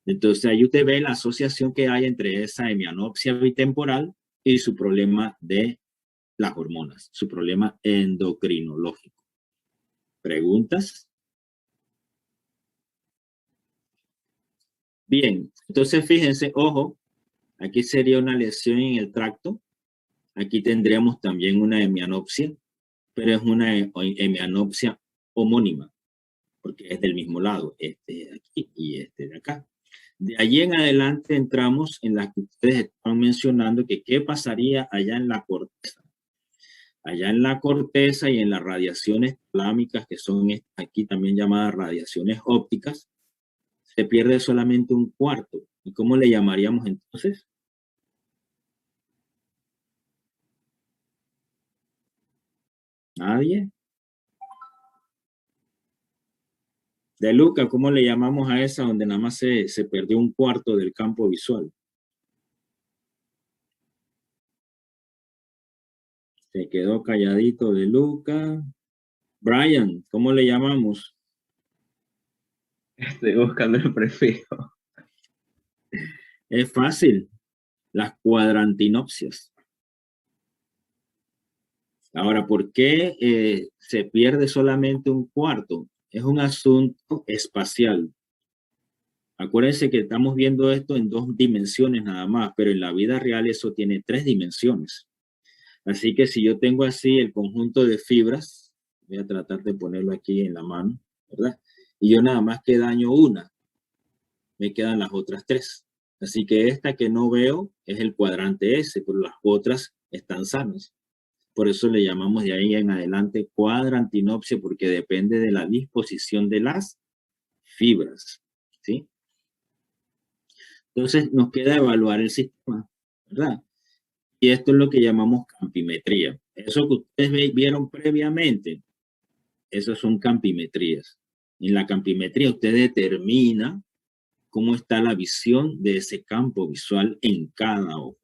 Entonces ahí usted ve la asociación que hay entre esa hemianopsia bitemporal y su problema de las hormonas, su problema endocrinológico. ¿Preguntas? Bien, entonces fíjense, ojo, aquí sería una lesión en el tracto. Aquí tendríamos también una hemianopsia, pero es una hemianopsia homónima, porque es del mismo lado, este de aquí y este de acá. De allí en adelante entramos en la que ustedes están mencionando que qué pasaría allá en la corteza. Allá en la corteza y en las radiaciones talámicas, que son aquí también llamadas radiaciones ópticas, se pierde solamente un cuarto. ¿Y cómo le llamaríamos entonces? ¿Nadie? De Luca, ¿cómo le llamamos a esa donde nada más se perdió un cuarto del campo visual? Se quedó calladito De Luca. Brian, ¿cómo le llamamos?
Estoy buscando el prefijo.
Es fácil, las cuadrantinopsias. Ahora, ¿por qué se pierde solamente un cuarto? Es un asunto espacial. Acuérdense que estamos viendo esto en 2 dimensiones nada más, pero en la vida real eso tiene 3 dimensiones. Así que si yo tengo así el conjunto de fibras, voy a tratar de ponerlo aquí en la mano, ¿verdad? Y yo nada más que daño una, me quedan las otras 3. Así que esta que no veo es el cuadrante S, pero las otras están sanas. Por eso le llamamos de ahí en adelante cuadrantinopsia, porque depende de la disposición de las fibras, ¿sí? Entonces nos queda evaluar el sistema, ¿verdad? Y esto es lo que llamamos campimetría. Eso que ustedes vieron previamente, esos son campimetrías. En la campimetría usted determina cómo está la visión de ese campo visual en cada ojo.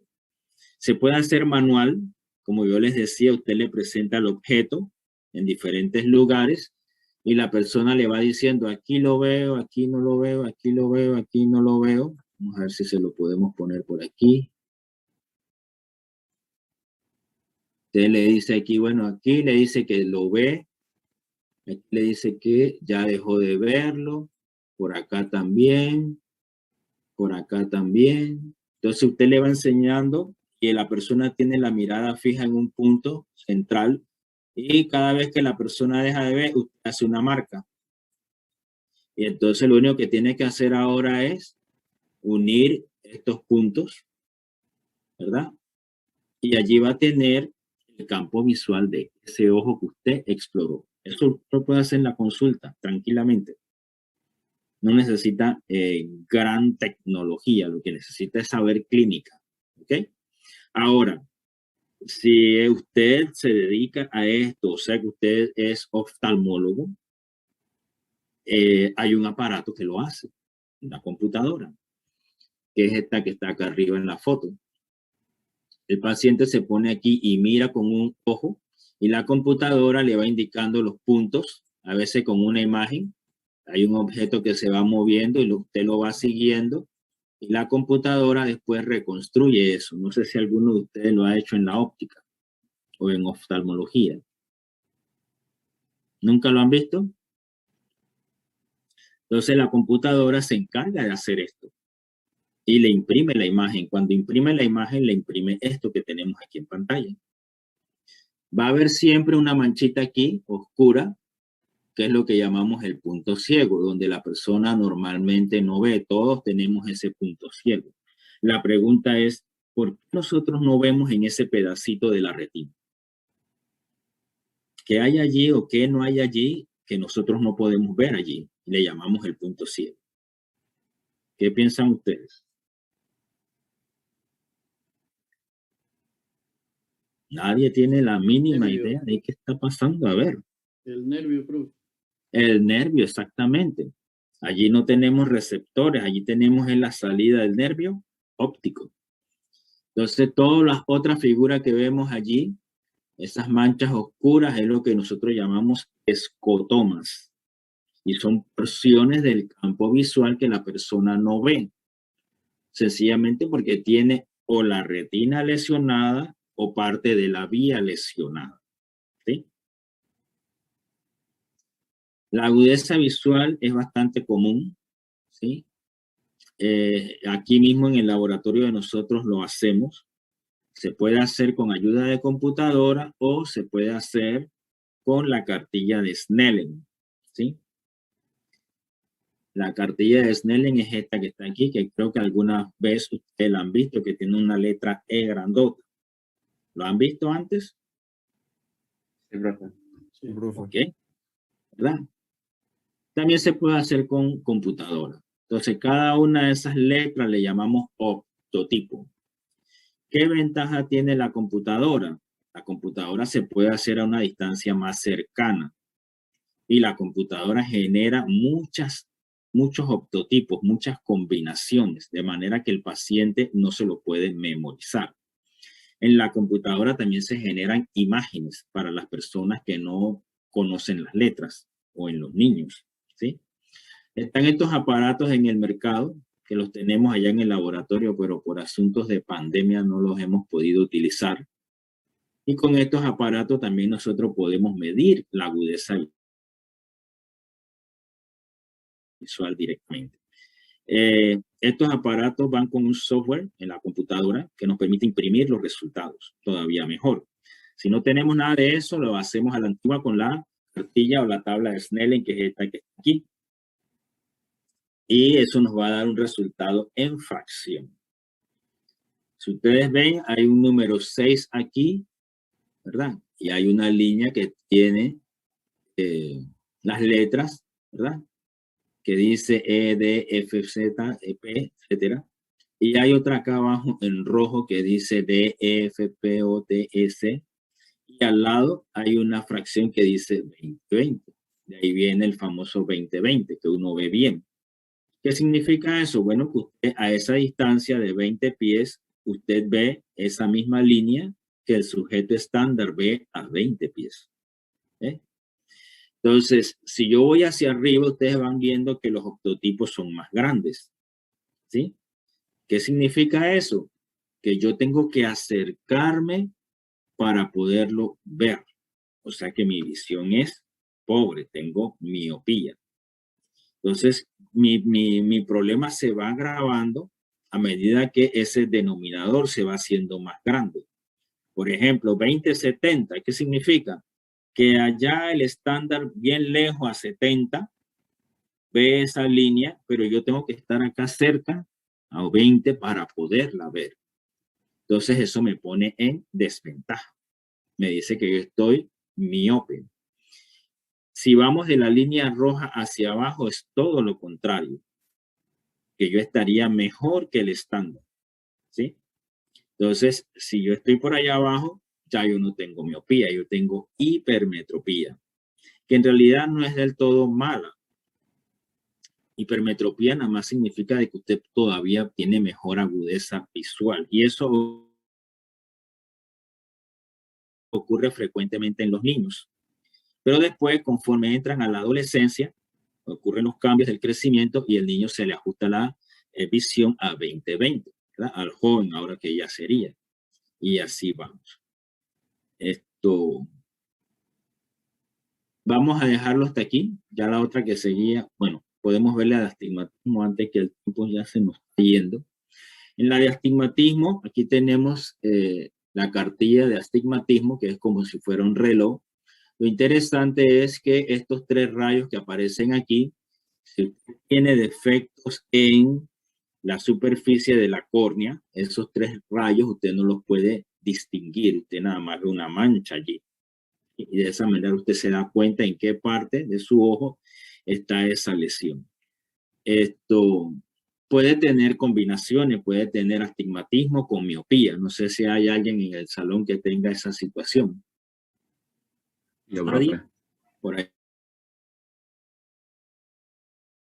Se puede hacer manual, como yo les decía, usted le presenta el objeto en diferentes lugares y la persona le va diciendo, aquí lo veo, aquí no lo veo, aquí lo veo, aquí no lo veo. Vamos a ver si se lo podemos poner por aquí. Usted le dice aquí, bueno, aquí le dice que lo ve, aquí le dice que ya dejó de verlo, por acá también, por acá también. Entonces usted le va enseñando que la persona tiene la mirada fija en un punto central y cada vez que la persona deja de ver, usted hace una marca. Y entonces lo único que tiene que hacer ahora es unir estos puntos, ¿verdad? Y allí va a tener el campo visual de ese ojo que usted exploró. Eso lo puede hacer en la consulta tranquilamente. No necesita gran tecnología, lo que necesita es saber clínica. ¿Ok? Ahora, si usted se dedica a esto, o sea que usted es oftalmólogo, hay un aparato que lo hace, una computadora, que es esta que está acá arriba en la foto. El paciente se pone aquí y mira con un ojo y la computadora le va indicando los puntos, a veces con una imagen. Hay un objeto que se va moviendo y usted lo va siguiendo y la computadora después reconstruye eso. No sé si alguno de ustedes lo ha hecho en la óptica o en oftalmología. ¿Nunca lo han visto? Entonces la computadora se encarga de hacer esto y le imprime la imagen. Cuando imprime la imagen, le imprime esto que tenemos aquí en pantalla. Va a haber siempre una manchita aquí, oscura, que es lo que llamamos el punto ciego, donde la persona normalmente no ve. Todos tenemos ese punto ciego. La pregunta es, ¿por qué nosotros no vemos en ese pedacito de la retina? ¿Qué hay allí o qué no hay allí que nosotros no podemos ver allí? Le llamamos el punto ciego. ¿Qué piensan ustedes? Nadie tiene la mínima
Nervio.
idea de qué está pasando. A ver,
El nervio, profe.
el nervio, exactamente. Allí no tenemos receptores, allí tenemos en la salida del nervio óptico. Entonces, todas las otras figuras que vemos allí, esas manchas oscuras, es lo que nosotros llamamos escotomas. Y son porciones del campo visual que la persona no ve. Sencillamente porque tiene o la retina lesionada o parte de la vía lesionada. ¿Sí? La agudeza visual es bastante común. ¿Sí? Aquí mismo en el laboratorio de nosotros lo hacemos. Se puede hacer con ayuda de computadora o se puede hacer con la cartilla de Snellen. ¿Sí? La cartilla de Snellen es esta que está aquí, que creo que alguna vez ustedes la han visto, que tiene una letra E grandota. ¿Lo han visto antes?
Sí, profe.
Sí.
Profe.
Ok, ¿verdad? También se puede hacer con computadora. Entonces, cada una de esas letras le llamamos optotipo. ¿Qué ventaja tiene la computadora? La computadora se puede hacer a una distancia más cercana y la computadora genera muchos optotipos, muchas combinaciones, de manera que el paciente no se lo puede memorizar. En la computadora también se generan imágenes para las personas que no conocen las letras o en los niños, ¿sí? Están estos aparatos en el mercado que los tenemos allá en el laboratorio, pero por asuntos de pandemia no los hemos podido utilizar. Y con estos aparatos también nosotros podemos medir la agudeza visual directamente. Estos aparatos van con un software en la computadora que nos permite imprimir los resultados, todavía mejor. Si no tenemos nada de eso, lo hacemos a la antigua con la cartilla o la tabla de Snellen, que es esta que está aquí. Y eso nos va a dar un resultado en fracción. Si ustedes ven, hay un número 6 aquí, ¿verdad? Y hay una línea que tiene las letras, ¿verdad? Que dice E, D, F, Z, E, P, etcétera. Y hay otra acá abajo en rojo que dice D, E, F, P, O, T, S. Y al lado hay una fracción que dice 2020. De ahí viene el famoso 2020, que uno ve bien. ¿Qué significa eso? Bueno, que usted a esa distancia de 20 pies, usted ve esa misma línea que el sujeto estándar ve a 20 pies. ¿Eh? Entonces, si yo voy hacia arriba, ustedes van viendo que los optotipos son más grandes. ¿Sí? ¿Qué significa eso? Que yo tengo que acercarme para poderlo ver. O sea que mi visión es pobre, tengo miopía. Entonces, mi problema se va agravando a medida que ese denominador se va haciendo más grande. Por ejemplo, 20-70, ¿qué significa? Que allá el estándar bien lejos a 70 ve esa línea, pero yo tengo que estar acá cerca a 20 para poderla ver. Entonces eso me pone en desventaja. Me dice que yo estoy miope. Si vamos de la línea roja hacia abajo, es todo lo contrario, que yo estaría mejor que el estándar, ¿sí? Entonces, si yo estoy por allá abajo, ya yo no tengo miopía, yo tengo hipermetropía, que en realidad no es del todo mala. Hipermetropía nada más significa de que usted todavía tiene mejor agudeza visual, y eso ocurre frecuentemente en los niños. Pero después, conforme entran a la adolescencia, ocurren los cambios del crecimiento y el niño se le ajusta la visión a 20/20, ¿verdad? Al joven ahora que ya sería. Y así vamos. Vamos a dejarlo hasta aquí. Ya la otra que seguía, bueno, podemos verle al astigmatismo antes que el tiempo ya se nos está yendo. En la de astigmatismo, aquí tenemos la cartilla de astigmatismo, que es como si fuera un reloj, Lo interesante es que estos 3 rayos que aparecen aquí, si usted tiene defectos en la superficie de la córnea, esos 3 rayos usted no los puede distinguir, usted nada más ve una mancha allí. Y de esa manera usted se da cuenta en qué parte de su ojo está esa lesión. Esto puede tener combinaciones, puede tener astigmatismo con miopía. No sé si hay alguien en el salón que tenga esa situación.
Yo,
¿Nadie?
profe.
Por ahí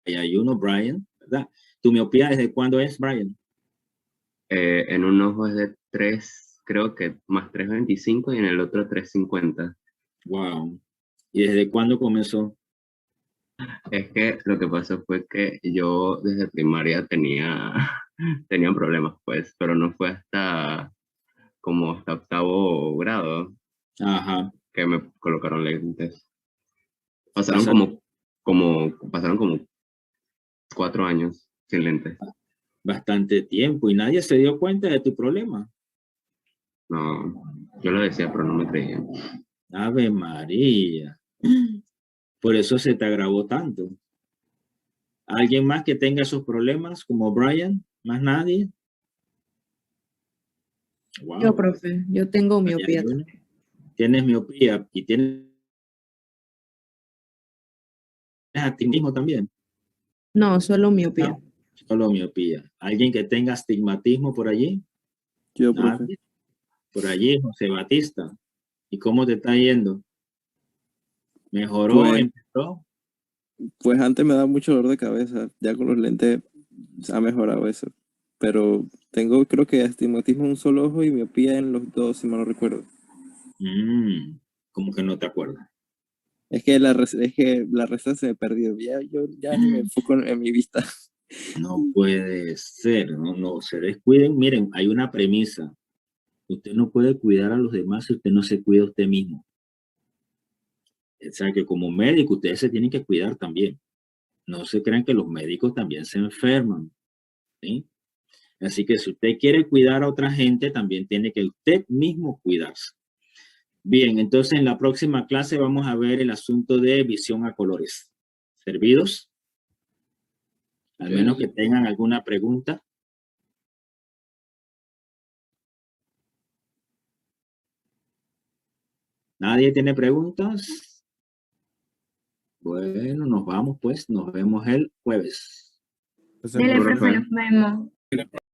hay uno, Brian, ¿verdad? ¿Tu miopía desde cuándo es, Brian?
En un ojo es de 3, creo que más 3.25 y en el otro 3.50.
Wow. ¿Y desde cuándo comenzó?
Es que lo que pasó fue que yo desde primaria tenía problemas, pues, pero no fue hasta como hasta 8º grado
Ajá.
que me colocaron lentes.
Pasa
Pasaron como 4 años sin lentes.
bastante tiempo y nadie se dio cuenta de tu problema.
No, yo lo decía, pero no me creían.
Ave María. Por eso se te agravó tanto. ¿Alguien más que tenga esos problemas como Brian? ¿Más nadie? Wow.
Yo, profe, yo tengo miopía.
Tienes miopía y tienes astigmatismo también.
No, solo miopía.
No, solo miopía. ¿Alguien que tenga astigmatismo por allí?
Yo, profe.
¿Nadie? Por allí, José Batista. ¿Y cómo te está yendo? ¿Mejoró?
Pues-
¿Empeoró?
Pues antes me daba mucho dolor de cabeza, ya con los lentes ha mejorado eso. Pero tengo, creo que astigmatismo en un solo ojo y miopía en los dos, si mal no recuerdo.
Como que no te acuerdas.
Es que la resta se me perdió. Yo ya ni me enfoco en mi vista.
No puede ser, no se descuiden. Miren, hay una premisa. Usted no puede cuidar a los demás si usted no se cuida a usted mismo. O sea que como médico ustedes se tienen que cuidar también. No se crean que los médicos también se enferman, ¿sí? Así que si usted quiere cuidar a otra gente, también tiene que usted mismo cuidarse. Bien, entonces en la próxima clase vamos a ver el asunto de visión a colores. ¿Servidos? Al menos que tengan alguna pregunta. ¿Nadie tiene preguntas? Bueno, nos vamos pues, nos vemos el jueves.
Entonces,
Dele,
profe.
profe, nos vemos.